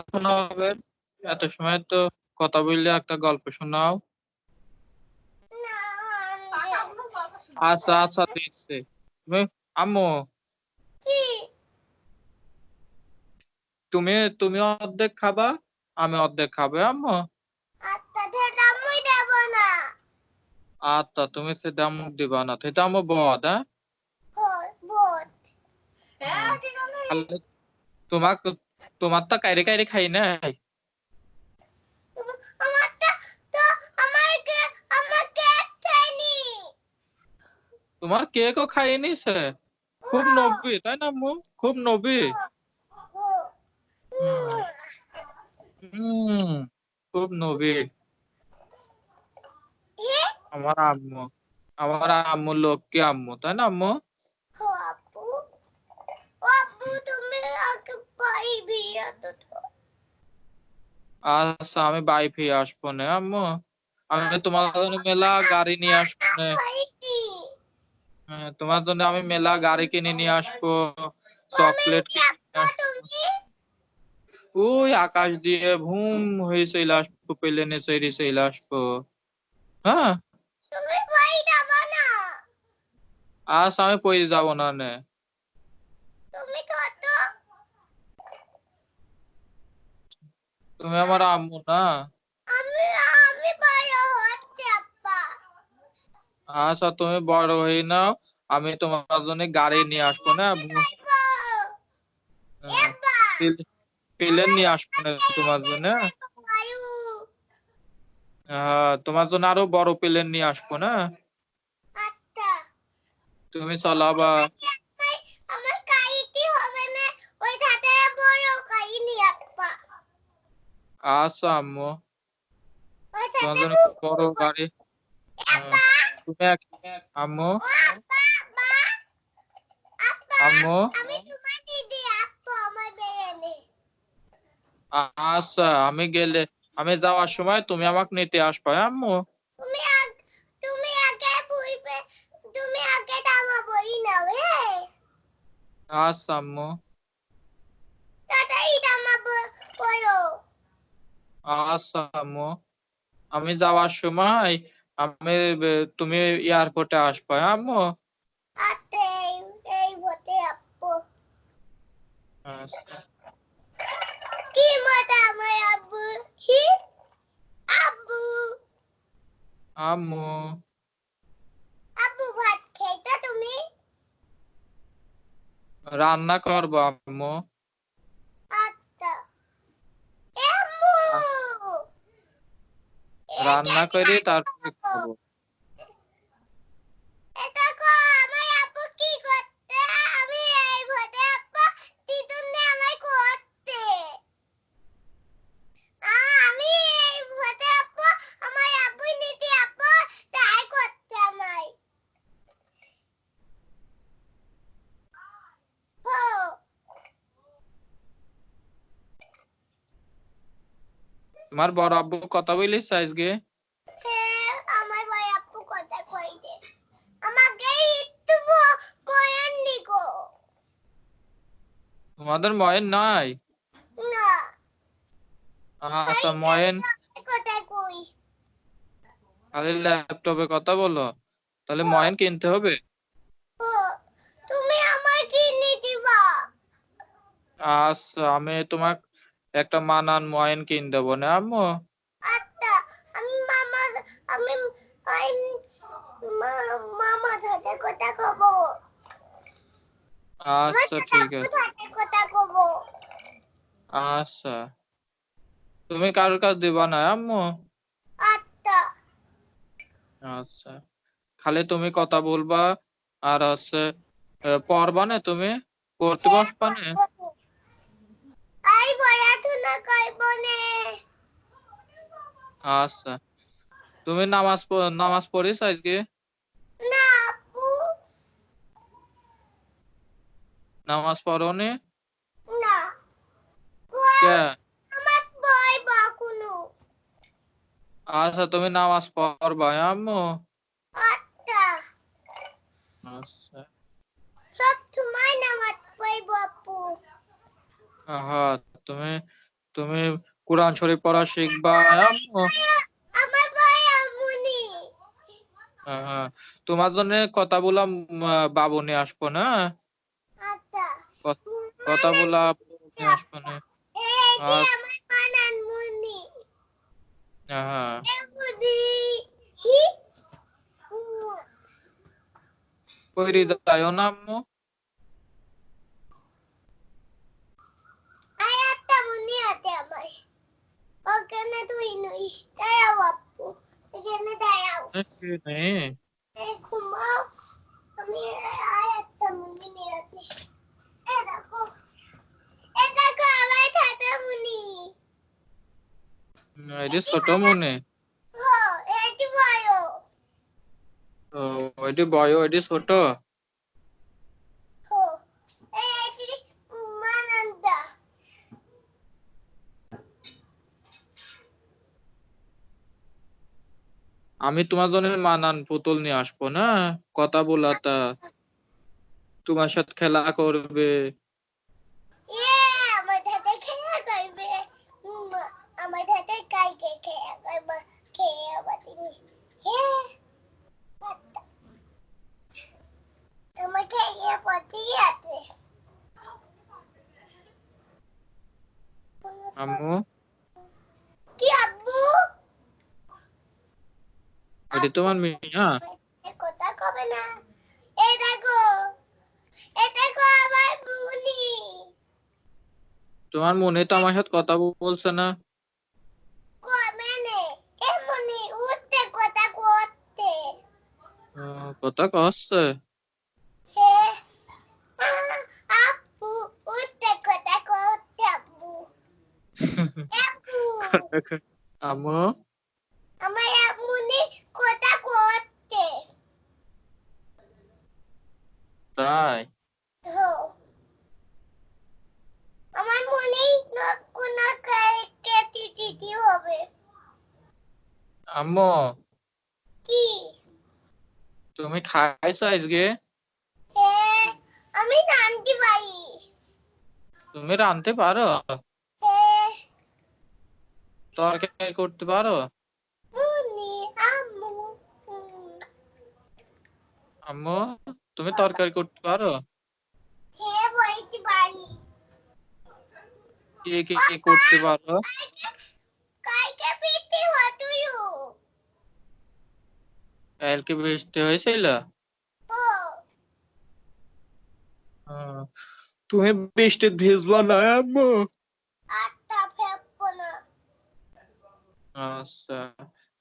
শোনাও হবে। এত সময় তো কথা বললে একটা গল্প শোনাও। আচ্ছা আচ্ছা দিচ্ছে। তুমি আম্মু, তুমি তুমি অর্ধেক খাবা, আমি অর্ধেক খাবে আম্মু। আচ্ছা তুমি সেটা মুখ দিবা না, সেটা আমার বদ। হ্যাঁ খালি তোমাক তোমার তো কাইরে কাইরে খাই নাই। তোমার কেকও খাইয়ে নিছে। খুব নব্বী তাই না আম্মু? খুব নব্বী। হুম হুম, খুব নবী আমার আম্মু। আমার আম্মু লক্ষ্মী আম্মু তাই না আম্মু? আচ্ছা আমি বাই ফিরে আসবো না আম্মু। আমি তোমার জন্য মেলা গাড়ি নিয়ে আসবো না। হ্যাঁ, তোমার জন্য আমি মেলা গাড়ি কিনে নিয়ে আসবো, চকলেট কিনে নিয়ে আসবো। ওই আকাশ দিয়ে ভুম হয়ে চলে আসবো, প্লেনে চড়ে চলে আসবো। হ্যাঁ আচ্ছা আমি পড়ে যাবো না নে। তুমি আমার আম্মু না। আচ্ছা তুমি বড় হয়ে নাও, আমি তোমার জন্য গাড়ি নিয়ে আসবো না। প্লেন নিয়ে আসবো না তোমার জন্য। তোমার জন্য আরো বড় প্লেন নিয়ে আসবো না। তুমি চালাবা। আচ্ছা আম্মু তোমার জন্য বড় গাড়ি। হ্যাঁ, তুমি আম্মু আম্মু আচ্ছা আমি গেলে, আমি যাওয়ার সময় তুমি আমাকে নিতে আসবে হ্যাঁ, আম্মু। আচ্ছা আম্মু। আচ্ছা আম্মু আমি যাওয়ার সময় আমি তুমি এয়ারপোর্টে আসবে হ্যাঁ, আম্মু। আচ্ছা আম্মু রান্না করবো আম্মু। রান্না করে তারপরে খাবো। তোমার বড় আব্বু কথা বলিস আজকে? তোমাদের ময়েন নাই? আচ্ছা ময়েন খালি ল্যাপটপে কথা বলো, তাহলে ময়েন কিনতে হবে। আচ্ছা আমি তোমাক একটা মানান ময়েন কিন দেবো না আম্মু। আচ্ছা ঠিক আছে। আচ্ছা তুমি কারোর কাছে দিবা না আম্মু। আচ্ছা খালি তুমি কথা বলবা, আর হচ্ছে পড়বা না, তুমি পড়তে বসবা না। আচ্ছা তুমি নামাজ পড়িস আজকে? নামাজ পড়োনি? কে? আচ্ছা তুমি নামাজ পড়বা হ্যাঁ, আম্মু। আচ্ছা হ্যাঁ তুমি তুমি কোরআন শরীফ পড়া শিখবা আম্মু। আমার ভাই আমুনি হ্যাঁ, তোমার জন্য কথা বলা বাবু নিয়ে আসবো না, আচ্ছা কথা বলা নিয়ে আসবো না। এটি আর আমার বানান মুনি হ্যাঁ, মুনি হি কইরি যাইও না আম্মু। আয়াতটা মুনি আছে আমার ওখানে তুই নই দাঁড়াও আপু এখানে দাঁড়াও নেই এই ঘুমাও আমি আয়াতটা মুনি নিয়ে আছি এ দেখো আমার খাতা মুনি এটি ছোট মনে। ও এটি বড় ও এটি বয়, এটি ছোট। ও এটি মানান্দা আমি তোমার জন্য মানান পুতুল নিয়ে আসবো না, কথা বলাতা, তোমার সাথে খেলা করবে। আমার দাদা খেয়া করবে আমার দাদা কালকে খেয়া করবে খেয়ে আবার তুমি তোমাকে ইয়ে পড়তেই আছে আম্মু কি আব্বু এটি তোমার মিয়া। কথা কবে না এই দেখো আমার বুনি তোমার মনে তো আমার সাথে কথা বলছে না। কমেনে এমনি উঠতে কথা করতে কথা কচ্ছে। হে আপু উঠতে কথা করতে আপু আপু আম্মু আমার এমনি কথা করতে তাই হো আমার মনে কোনো কেটি টিটি হবে আম্মু কি তুমি খাইছো আজকে? হে আমি নামতে পারি তুমি রাঁধতে পারো? হে তরকারি করতে পারো? মুনি আম্মু আম্মু তুমি তরকারি করতে পারো? হে বলতে পারি কি কি কি করতে পারো? কালকে বৃষ্টি হতুয়ু কালকে বৃষ্টি হয়েছিল? ও তুমি বৃষ্টি ভিজবা না আম্মু? আটটা ফেপবো না আচ্ছা,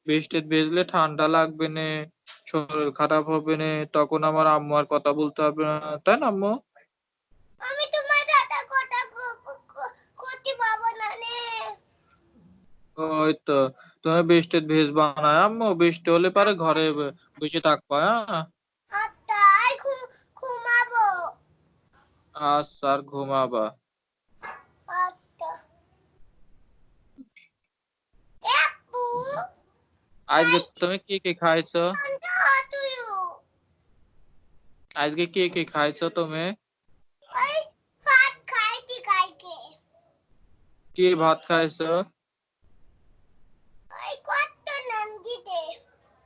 বৃষ্টি ভিজলে ঠান্ডা লাগবে না, শরীর খারাপ হবে না, তখন আমার আম্মু আর কথা বলতে হবে না, তাই না আম্মু? আমি তোমার দাদা কথা করতে পাবো না নে ওই তো, তুমি বৃষ্টি ভিজবা না আম্মু, বৃষ্টি হলে পারে ঘরে বসে থাকবা। হ্যাঁ আটটা আই ঘুমাবো আচ্ছা, আর ঘুমাবা। আটটা আপু আজকে তুমি কি কি খাইছো? ঠান্ডা হতুয়ু আজকে কি কি খাইছো তুমি? ওই ভাত খাইছি কালকে কি ভাত খাইছো? ওই কত নাম দিতে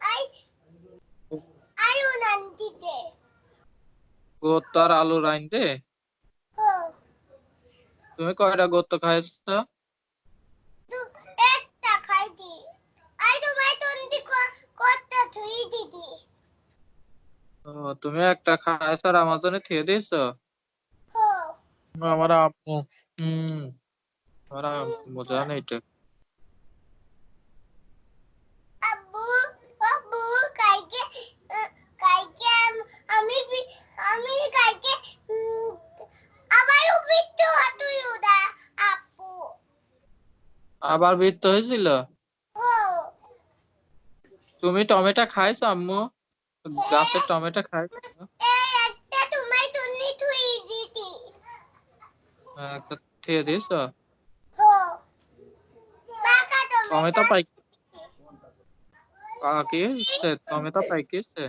আই আয়ু নাম দিতে গোত্ত আর আলু রাইন্দে? হো তুমি কয়টা গোত্ত খাইছো? একটা খাইছি আই তোমায় তন্দি কত ধুই দিদি তুমি একটা খাইছো আর আমার জন্য থিয়ে দিয়েছো? হো আমার আম্মু আমার আম্মু জানে এটা। আব্বু আব্বু কালকে কালকে আমি আমি কালকে আবারও বৃত্তি হতুয়ু দা আপু আবার বৃত্ত হয়েছিল? হো তুমি টমেটো খাইছো আম্মু? গাছের টমেটো খাইছো? এই একটা তোমায় তন্দি ধুই দিদি একটা থিয়ে দিয়েছো? হো পাকা টমেটো টমেটো পাই কি হচ্ছে? টমেটো পাই কি হচ্ছে?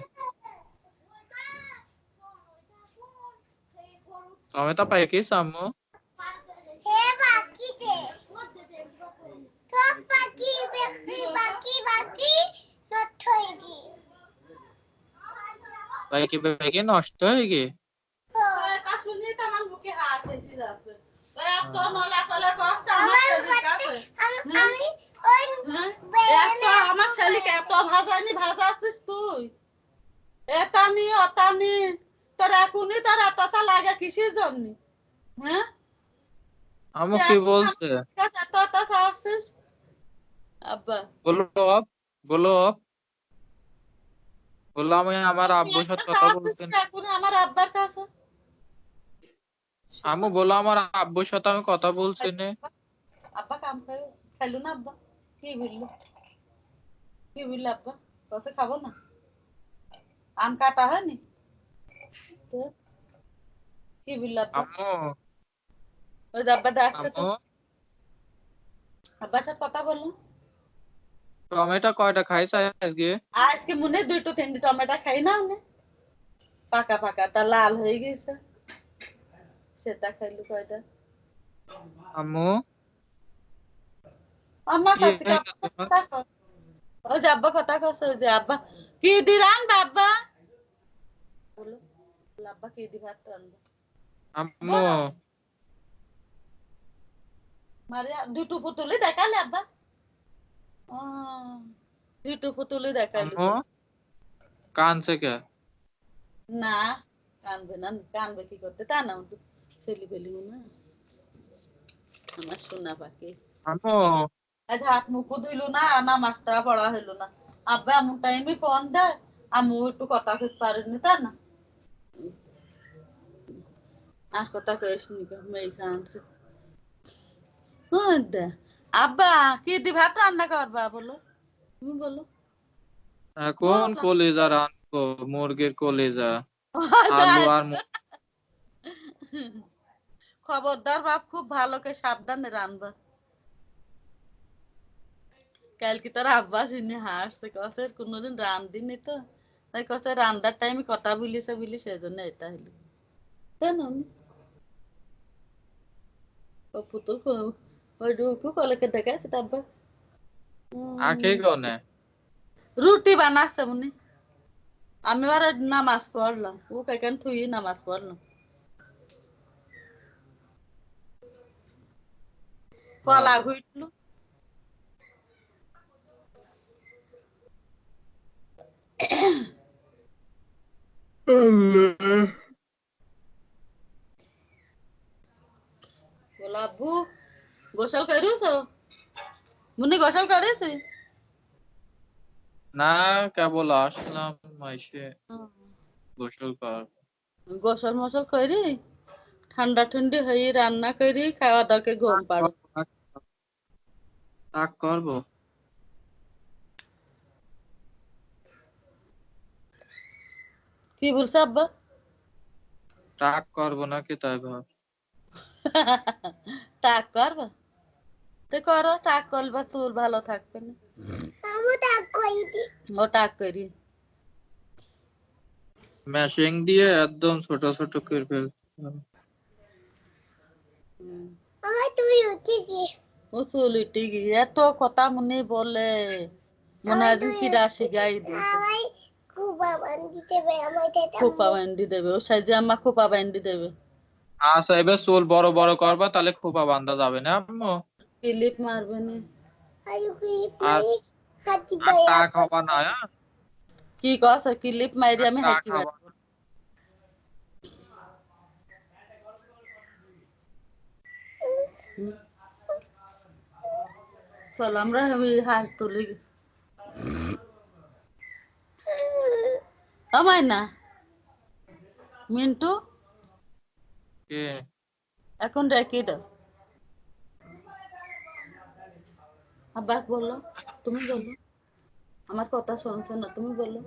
টমেটো পাই কি হচ্ছে আম্মু? হে বাকিতে বাইকে নষ্ট হয়ে গিয়ে এটা শুনি তো আমার মুখে হাসি এসে যাচ্ছে। এত নলা কলা করছে আমার ছেলের কাছে। আমি ওই এত আমার ছেলেকে এত ভাজানি ভাজাচ্ছিস তুই। এতানি অতানি তোর এখনই তোর এতটা লাগে কিসের জন্য? হ্যাঁ আম্মু কি বলছে? এতটা চাচ্ছিস আব্বা বলো বলো বললো আমি আমার আব্বুর সাথে কথা বলতেন। এখন আমার আব্বার কাছে আম্মু বলো আমার আব্বুর সাথে আমি কথা বলছি না। আব্বা কাম করে খাইলো না আব্বা কি বললো আব্বা কসে খাবো না আম কাটা হয়নি তো কি বললো আব্বা আম্মু ওই যে আব্বা ডাকছে তো আম্মু আব্বার সাথে কথা বললো টমেটো কয়টা খাইছ আজকে? আজকে মনে হয় 2-3 টমেটো খাই না উনি পাকা পাকা তা লাল হয়ে গেছে সেটা খাইলো কয়টা আম্মু আমার কি কাছে হইলো তোমার? ওই যে আব্বা কথা কছে ওই যে আব্বা কি দি রানবা আব্বা বলো আব্বা কি দি ভাত রানবা আম্মু মারিয়া দুটো পুতুলি দেখালে আব্বা দুটো পুতুলি দেখালি আম্মু কানছে কে? না কানবে না কানবে কি করতে তা না ছেলে পেলি না আমার সোনা পাখি আম্মু আজ হাত মুখ ধুইলো না নামাজটা পড়া হইলো না আব্বা এমন টাইমে ফোন দেয় আম্মু একটু কথা কইতে পারেনি তা না আর কথা কইস নি মেয়ে খানছে আব্বা কি দি ভাত রান্না করবা বলো তুমি বলো এখন কলিজা রানবো, মুরগির কলিজা, আলু আর খবরদার বাপ খুব ভালো করে সাবধানে রানবা কালকে তোর আব্বা শুনে হাসছে কসে কোনোদিন রান্দিনি তো তাই কসে রান্দার টাইমে কথা বলি সেজন্য এটা হইলো কেন ও পুতুল ওই রুকু কলেকে দেখাচ্ছে তারপর আখে কোনে রুটি বানাচ্ছে মনে আমি আর নামাজ পড়লাম ও কেন থুই নামাজ পড়লাম কলা ঘুরলো বলা আব্বু গোসল করিস মুন্নি গোসল করেছে না কেবল আসলাম এসে গোসল কর। গোসল মোসল করি ঠান্ডা ঠান্ডি হয়ে রান্না করি খাওয়া দাওয়া ঘুম পাড়ো তাক করবো কি বলছে আব্বা টাক করবো নাকি তাই ভাব। টাক করবা তো করো টাক করবা চুল ভালো থাকবে না আমি টাক করি দি ও টাক করি মেশিং দিয়ে একদম ছোট ছোট করে ফেলতে। আমার তুই উঠি দি ও চুল উঠে গিয়ে এত কথা মনে বলে মনে হয় কি রাশি গাই দিয়েছে আমার কুবা বান্ধি দেবে আমার এটা খোপা বান্ডি দেবে ও সাইজে আমার খোপা বান্ডি দেবে আচ্ছা এবার চুল বড় বড় করবা তাহলে খোপা বান্ধা যাবে না আম্মু? ক্লিপ মারবে না আয়ু কি আর মাই হাতি আর পায়া টাক হবা না হ্যাঁ? কি কস ক্লিপ মারি আর আমি টাক হাঁটি হবা না। চল আমরা হাঁস তুলি আমায় না মিন্টু কে এখন রেখে দাও আব্বা বললো তুমি বলো আমার কথা শুনছো না তুমি বলো